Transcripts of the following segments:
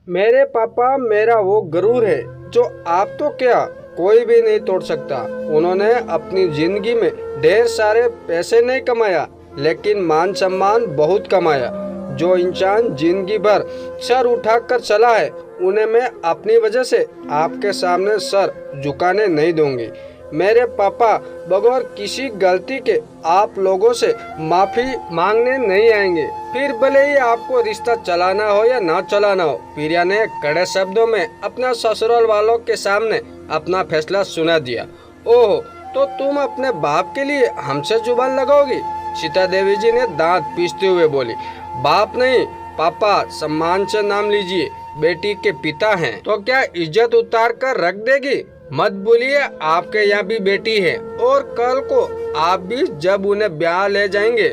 मेरे पापा मेरा वो गुरूर है जो आप तो क्या कोई भी नहीं तोड़ सकता। उन्होंने अपनी जिंदगी में ढेर सारे पैसे नहीं कमाया, लेकिन मान सम्मान बहुत कमाया। जो इंसान जिंदगी भर सर उठाकर चला है, उन्हें मैं अपनी वजह से आपके सामने सर झुकाने नहीं दूंगी। मेरे पापा बगैर किसी गलती के आप लोगों से माफी मांगने नहीं आएंगे, फिर भले ही आपको रिश्ता चलाना हो या ना चलाना हो। प्रिया ने कड़े शब्दों में अपना ससुराल वालों के सामने अपना फैसला सुना दिया। ओह, तो तुम अपने बाप के लिए हमसे जुबान लगाओगी? सीता देवी जी ने दांत पीसते हुए बोली। बाप नहीं पापा, सम्मान से नाम लीजिए। बेटी के पिता हैं तो क्या इज्जत उतार कर रख देगी? मत बोलिए, आपके यहाँ भी बेटी है, और कल को आप भी जब उन्हें ब्याह ले जाएंगे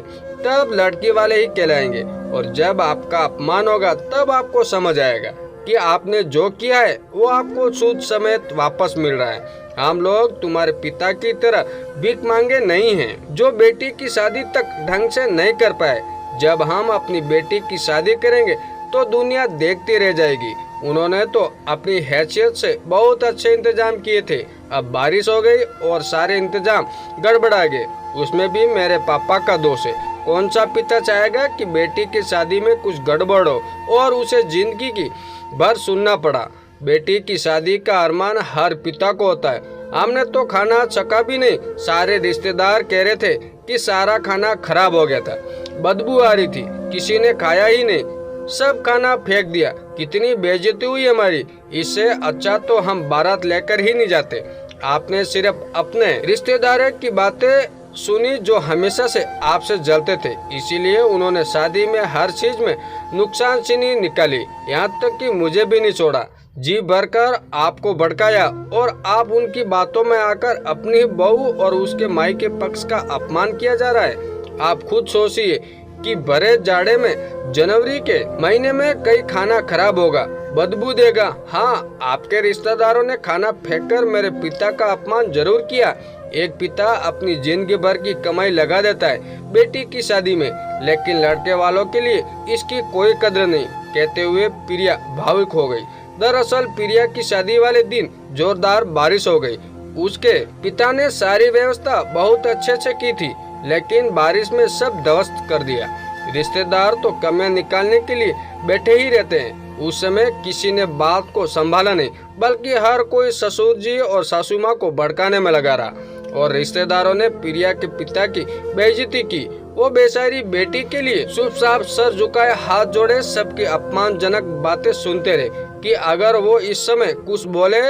तब लड़की वाले ही कहलाएंगे, और जब आपका अपमान होगा तब आपको समझ आएगा कि आपने जो किया है वो आपको सूद समेत वापस मिल रहा है। हम लोग तुम्हारे पिता की तरह भीख मांगे नहीं हैं, जो बेटी की शादी तक ढंग से नहीं कर पाए। जब हम अपनी बेटी की शादी करेंगे तो दुनिया देखती रह जाएगी। उन्होंने तो अपनी हैसियत से बहुत अच्छे इंतजाम किए थे, अब बारिश हो गई और सारे इंतजाम गड़बड़ा गए। उसमें भी मेरे पापा का दोष है। कौन सा पिता चाहेगा कि बेटी की शादी में कुछ गड़बड़ हो और उसे जिंदगी की भर सुनना पड़ा? बेटी की शादी का अरमान हर पिता को होता है। हमने तो खाना चखा भी नहीं। सारे रिश्तेदार कह रहे थे कि सारा खाना खराब हो गया था, बदबू आ रही थी, किसी ने खाया ही नहीं, सब खाना फेंक दिया। कितनी बेइज्जती हुई हमारी। इससे अच्छा तो हम बारात लेकर ही नहीं जाते। आपने सिर्फ अपने रिश्तेदारों की बातें सुनी जो हमेशा से आपसे जलते थे, इसीलिए उन्होंने शादी में हर चीज में नुकसान चीनी निकाली, यहाँ तक कि मुझे भी नहीं छोड़ा। जी भरकर आपको भड़काया और आप उनकी बातों में आकर अपनी बहू और उसके माई के पक्ष का अपमान किया जा रहा है। आप खुद सोचिए कि भरे जाड़े में जनवरी के महीने में कई खाना खराब होगा, बदबू देगा। हाँ, आपके रिश्तेदारों ने खाना फेंककर मेरे पिता का अपमान जरूर किया। एक पिता अपनी जिंदगी भर की कमाई लगा देता है बेटी की शादी में, लेकिन लड़के वालों के लिए इसकी कोई कदर नहीं। कहते हुए प्रिया भावुक हो गई। दरअसल प्रिया की शादी वाले दिन जोरदार बारिश हो गई। उसके पिता ने सारी व्यवस्था बहुत अच्छे से की थी, लेकिन बारिश में सब ध्वस्त कर दिया। रिश्तेदार तो कमियां निकालने के लिए बैठे ही रहते हैं। उस समय किसी ने बात को संभाला नहीं, बल्कि हर कोई ससुर जी और सासू माँ को भड़काने में लगा रहा, और रिश्तेदारों ने प्रिया के पिता की बेइज्जती की। वो बेचारी बेटी के लिए चुपचाप सर झुकाए हाथ जोड़े सबकी अपमानजनक बातें सुनते रहे कि अगर वो इस समय कुछ बोले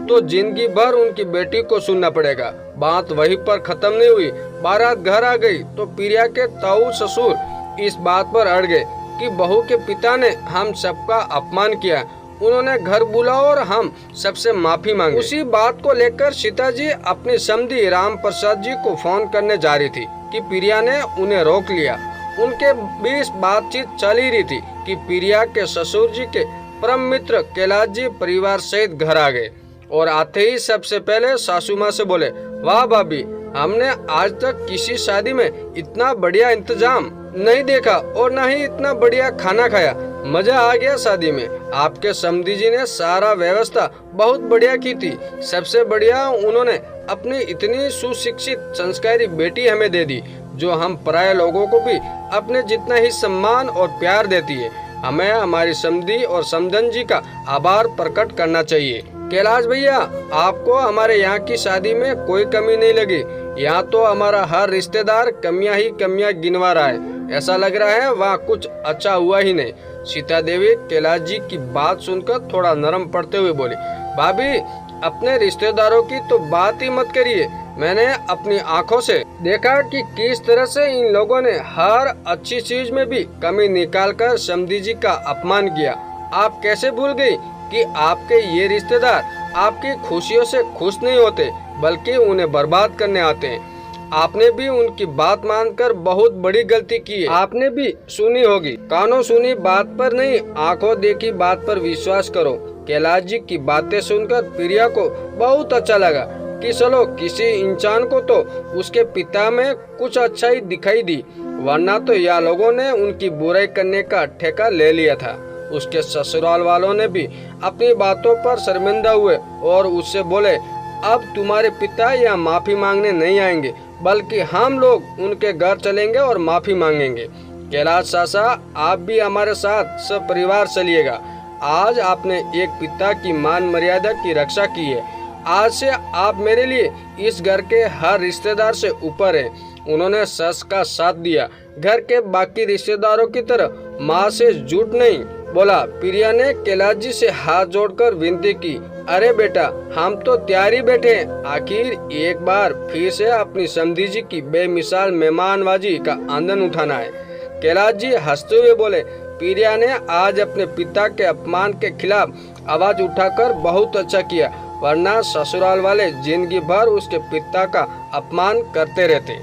तो जिंदगी भर उनकी बेटी को सुनना पड़ेगा। बात वहीं पर खत्म नहीं हुई। बारात घर आ गई तो प्रिया के ताऊ ससुर इस बात पर अड़ गए कि बहू के पिता ने हम सबका अपमान किया, उन्होंने घर बुलाओ और हम सबसे माफी मांगी। उसी बात को लेकर सीता जी अपनी समधी राम प्रसाद जी को फोन करने जा रही थी कि प्रिया ने उन्हें रोक लिया। उनके बीच बातचीत चल ही रही थी कि प्रिया के ससुर जी के परम मित्र कैलाश जी परिवार सहित घर आ गए, और आते ही सबसे पहले सासू माँ से बोले, वाह भाभी, हमने आज तक किसी शादी में इतना बढ़िया इंतजाम नहीं देखा और न ही इतना बढ़िया खाना खाया। मजा आ गया शादी में। आपके समधी जी ने सारा व्यवस्था बहुत बढ़िया की थी। सबसे बढ़िया उन्होंने अपनी इतनी सुशिक्षित संस्कारी बेटी हमें दे दी, जो हम पराये लोगों को भी अपने जितना ही सम्मान और प्यार देती है। हमें हमारी समधी और समधन जी का आभार प्रकट करना चाहिए। कैलाश भैया, आपको हमारे यहाँ की शादी में कोई कमी नहीं लगी। यहाँ तो हमारा हर रिश्तेदार कमियां ही कमियां गिनवा रहा है। ऐसा लग रहा है वहाँ कुछ अच्छा हुआ ही नहीं। सीता देवी कैलाश जी की बात सुनकर थोड़ा नरम पड़ते हुए बोली, भाभी, अपने रिश्तेदारों की तो बात ही मत करिए। मैंने अपनी आंखों से देखा कि किस तरह से इन लोगों ने हर अच्छी चीज में भी कमी निकालकर समधी जी का अपमान किया। आप कैसे भूल गई कि आपके ये रिश्तेदार आपकी खुशियों से खुश नहीं होते, बल्कि उन्हें बर्बाद करने आते हैं। आपने भी उनकी बात मानकर बहुत बड़ी गलती की है। आपने भी सुनी होगी, कानों सुनी बात पर नहीं, आंखों देखी बात पर विश्वास करो। कैलाश जी की बातें सुनकर प्रिया को बहुत अच्छा लगा कि चलो किसी इंसान को तो उसके पिता में कुछ अच्छा ही दिखाई दी, वरना तो यह लोगों ने उनकी बुराई करने का ठेका ले लिया था। उसके ससुराल वालों ने भी अपनी बातों पर शर्मिंदा हुए और उससे बोले, अब तुम्हारे पिता यहाँ माफ़ी मांगने नहीं आएंगे, बल्कि हम लोग उनके घर चलेंगे और माफ़ी मांगेंगे। कैलाश चाचा, आप भी हमारे साथ सपरिवार चलिएगा। आज आपने एक पिता की मान मर्यादा की रक्षा की है। आज से आप मेरे लिए इस घर के हर रिश्तेदार से ऊपर हैं। उन्होंने सस का साथ दिया, घर के बाकी रिश्तेदारों की तरह माँ से झूठ नहीं बोला। प्रिया ने कैलाश जी से हाथ जोड़कर विनती की, अरे बेटा, हम तो तैयार ही बैठे हैं। आखिर एक बार फिर से अपनी समधी जी की बेमिसाल मेहमानबाजी का आनंद उठाना है। कैलाश जी हंसते हुए बोले, प्रिया ने आज अपने पिता के अपमान के खिलाफ आवाज उठाकर बहुत अच्छा किया, वरना ससुराल वाले जिंदगी भर उसके पिता का अपमान करते रहते।